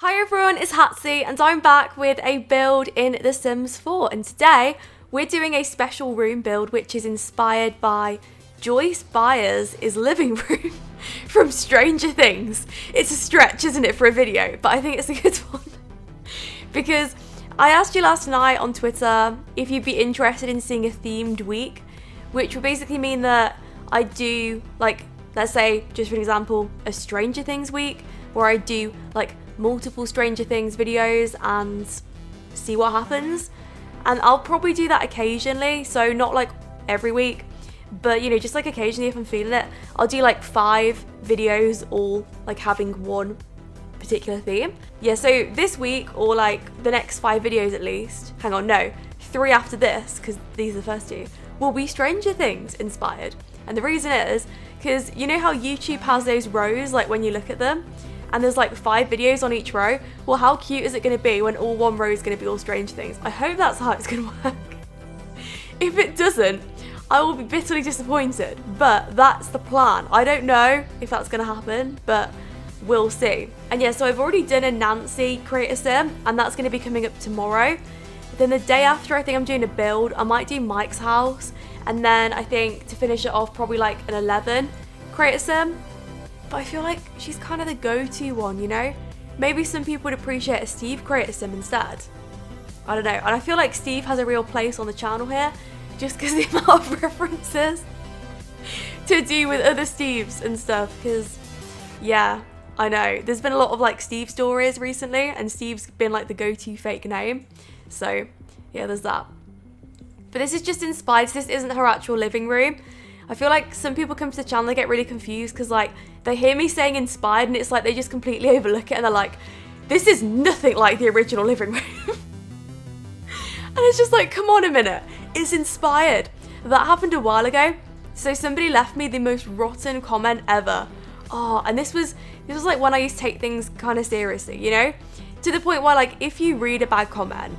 Hi everyone, it's Hatsy and I'm back with a build in The Sims 4, and today we're doing a special room build which is inspired by Joyce Byers' living room from Stranger Things. It's a stretch, isn't it, for a video, but I think it's a good one because I asked you last night on Twitter if you'd be interested in seeing a themed week, which would basically mean that I do, like, let's say, just for an example, a Stranger Things week where I do like multiple Stranger Things videos and see what happens. And I'll probably do that occasionally, so not like every week, but you know, just like occasionally if I'm feeling it. I'll do like 5 videos all like having one particular theme. Yeah, so this week, or like the next 5 videos at least, hang on, no, 3 after this, because these are the first 2, will be Stranger Things inspired. And the reason is because you know how YouTube has those rows, like when you look at them and there's like 5 videos on each row? Well, how cute is it going to be when all one row is going to be all Stranger Things? I hope that's how it's going to work. If it doesn't, I will be bitterly disappointed, but that's the plan. I don't know if that's going to happen, but we'll see. And yeah, so I've already done a Nancy Create a Sim, and that's going to be coming up tomorrow. Then the day after, I think I'm doing a build. I might do Mike's house, and then I think to finish it off, probably like an 11 Create a Sim. But I feel like she's kind of the go-to one, you know? Maybe some people would appreciate a Steve Create a Sim instead. I don't know. And I feel like Steve has a real place on the channel here, just because the amount of references to do with other Steves and stuff. Because, yeah, I know. There's been a lot of like Steve stories recently, and Steve's been like the go-to fake name. So, yeah, there's that. But this is just inspired. So this isn't her actual living room. I feel like some people come to the channel, they get really confused because like they hear me saying inspired and it's like they just completely overlook it and they're like, this is nothing like the original living room. And it's just like, come on a minute, it's inspired. That happened a while ago. So somebody left me the most rotten comment ever. Oh, and this was like when I used to take things kind of seriously, you know? To the point where like if you read a bad comment,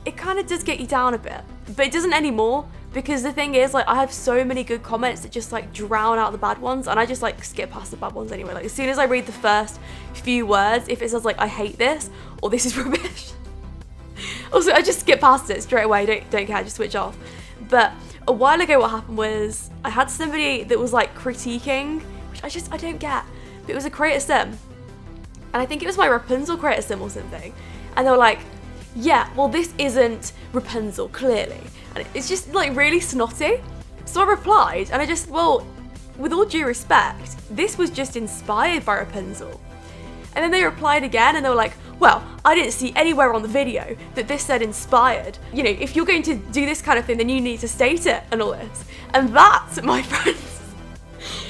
it kind of does get you down a bit, but it doesn't anymore. Because the thing is, like, I have so many good comments that just like drown out the bad ones, and I just like skip past the bad ones anyway. Like as soon as I read the first few words, if it says like I hate this or this is rubbish, also I just skip past it straight away. Don't care, just switch off. But a while ago, what happened was I had somebody that was like critiquing, which I don't get. But it was a Create a Sim, and I think it was my Rapunzel Create a Sim or something, and they were like, yeah, well this isn't Rapunzel clearly. And it's just like really snotty. So I replied and I just, well, with all due respect, this was just inspired by Rapunzel. And then they replied again and they were like, well, I didn't see anywhere on the video that this said inspired. You know, if you're going to do this kind of thing, then you need to state it and all this. And that, my friends,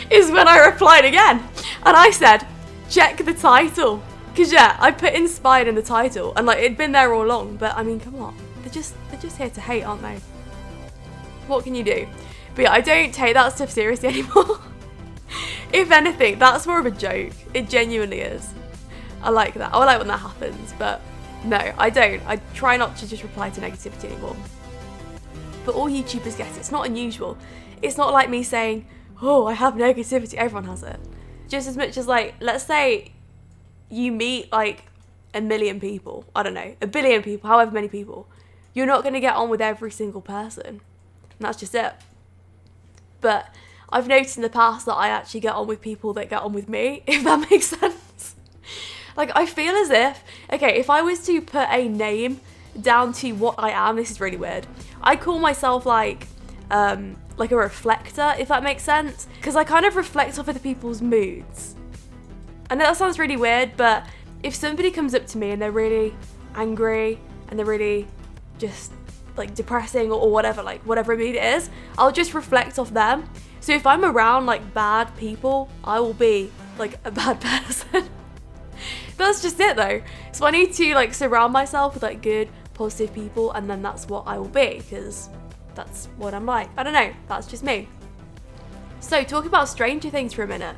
is when I replied again. And I said, check the title. Because yeah, I put inspired in the title and like it'd been there all along, but I mean, come on. They're just here to hate, aren't they? What can you do? But yeah, I don't take that stuff seriously anymore. If anything, that's more of a joke. It genuinely is. I like that. I like when that happens, but no, I don't. I try not to just reply to negativity anymore. But all YouTubers get it. It's not unusual. It's not like me saying, oh, I have negativity. Everyone has it. Just as much as like, let's say you meet like 1 million people. I don't know, 1 billion people, however many people. You're not going to get on with every single person. And that's just it. But I've noticed in the past that I actually get on with people that get on with me, if that makes sense. Like, I feel as if, okay, if I was to put a name down to what I am, this is really weird. I call myself like a reflector, if that makes sense. Because I kind of reflect off other people's moods. I know that sounds really weird, but if somebody comes up to me and they're really angry and they're really just like depressing or whatever, like whatever mood it is, I'll just reflect off them. So if I'm around like bad people, I will be like a bad person. That's just it though. So I need to like surround myself with like good, positive people, and then that's what I will be, because that's what I'm like. I don't know, that's just me. So talking about Stranger Things for a minute.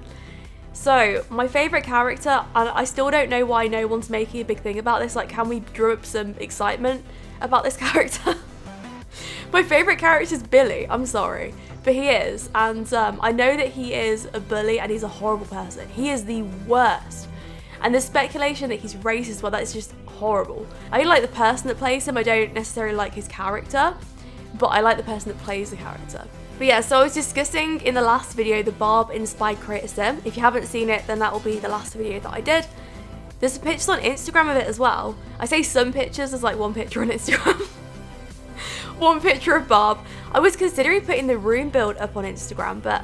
So my favourite character, and I still don't know why no one's making a big thing about this, like can we drum up some excitement about this character? My favourite character is Billy, I'm sorry, but he is, and I know that he is a bully and he's a horrible person. He is the worst. And there's speculation that he's racist, well, that is just horrible. I only like the person that plays him, I don't necessarily like his character, but I like the person that plays the character. But yeah, so I was discussing in the last video the Barb inspired creator sim. If you haven't seen it, then that will be the last video that I did. There's some pictures on Instagram of it as well. I say some pictures, there's like one picture on Instagram. One picture of Barb. I was considering putting the room build up on Instagram, but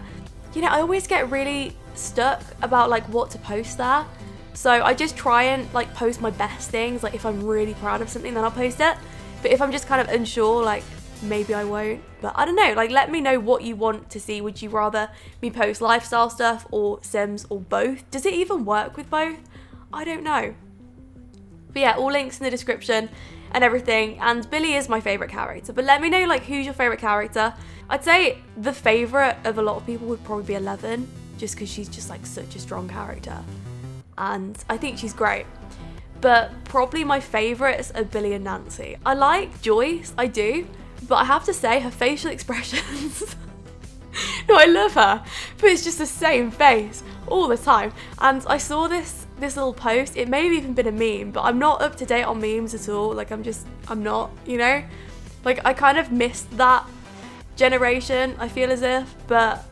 you know, I always get really stuck about like what to post there. So I just try and like post my best things. Like if I'm really proud of something, then I'll post it. But if I'm just kind of unsure, like maybe I won't. But I don't know, like let me know what you want to see. Would you rather me post lifestyle stuff or Sims or both? Does it even work with both? I don't know. But yeah, all links in the description and everything. And Billy is my favourite character. But let me know like who's your favourite character. I'd say the favourite of a lot of people would probably be 11, just because she's just like such a strong character. And I think she's great. But probably my favourites are Billy and Nancy. I like Joyce, I do. But I have to say her facial expressions. No, I love her. But it's just the same face all the time. And I saw this little post. It may have even been a meme, but I'm not up to date on memes at all. Like I'm not, you know? Like I kind of missed that generation, I feel as if, but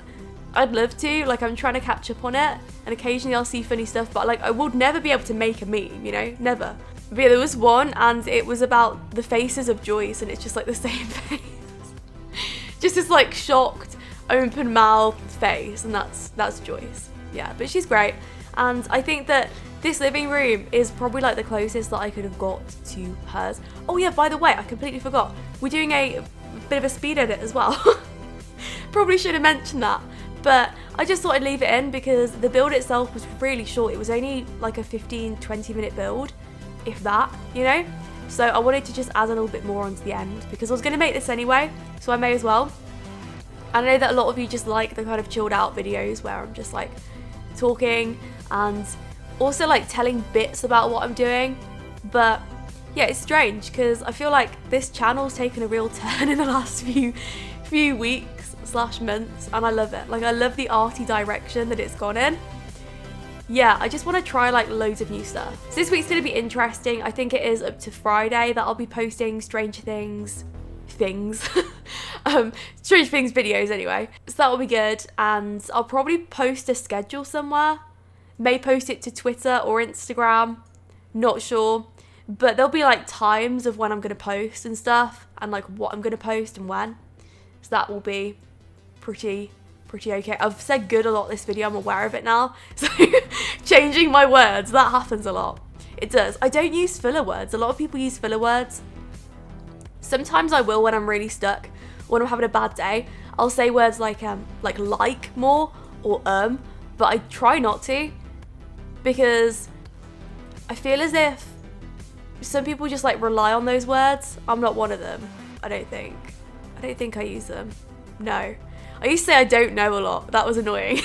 I'd love to. Like I'm trying to catch up on it, and occasionally I'll see funny stuff, but like I would never be able to make a meme, you know? Never. But yeah, there was one and it was about the faces of Joyce, and it's just like the same face. Just this like shocked, open mouthed face, and that's Joyce. Yeah, but she's great. And I think that this living room is probably like the closest that I could have got to hers. Oh yeah, by the way, I completely forgot. We're doing a bit of a speed edit as well. Probably should have mentioned that. But I just thought I'd leave it in because the build itself was really short. It was only like a 15-20 minute build, if that, you know? So I wanted to just add a little bit more onto the end because I was going to make this anyway, so I may as well. And I know that a lot of you just like the kind of chilled out videos where I'm just like talking and also like telling bits about what I'm doing. But yeah, it's strange because I feel like this channel's taken a real turn in the last few weeks/months, and I love it. Like I love the arty direction that it's gone in. Yeah, I just want to try like loads of new stuff. So this week's going to be interesting. I think it is up to Friday that I'll be posting Stranger Things Stranger Things videos anyway. So that will be good, and I'll probably post a schedule somewhere. May post it to Twitter or Instagram, not sure. But there'll be like times of when I'm going to post and stuff, and like what I'm going to post and when. So that will be pretty okay. I've said good a lot this video, I'm aware of it now. So changing my words, that happens a lot. It does. I don't use filler words. A lot of people use filler words. Sometimes I will when I'm really stuck, when I'm having a bad day. I'll say words like more or but I try not to because I feel as if some people just like rely on those words. I'm not one of them. I don't think I use them. No. I used to say I don't know a lot. That was annoying.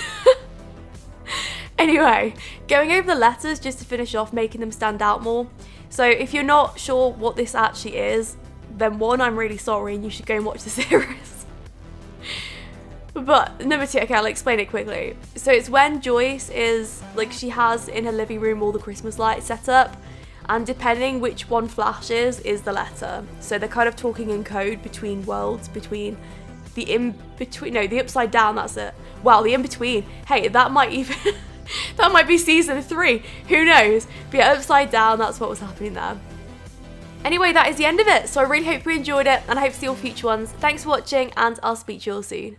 Anyway, going over the letters just to finish off, making them stand out more. So if you're not sure what this actually is, then one, I'm really sorry and you should go and watch the series. But number two, okay, I'll explain it quickly. So it's when Joyce is, like she has in her living room all the Christmas lights set up, and depending which one flashes is the letter. So they're kind of talking in code between worlds, between the in-between, no, the upside down, that's it. Wow, the in-between. Hey, that might even, that might be season 3, who knows? But yeah, upside down, that's what was happening there. Anyway, that is the end of it. So I really hope you enjoyed it, and I hope to see all future ones. Thanks for watching, and I'll speak to you all soon.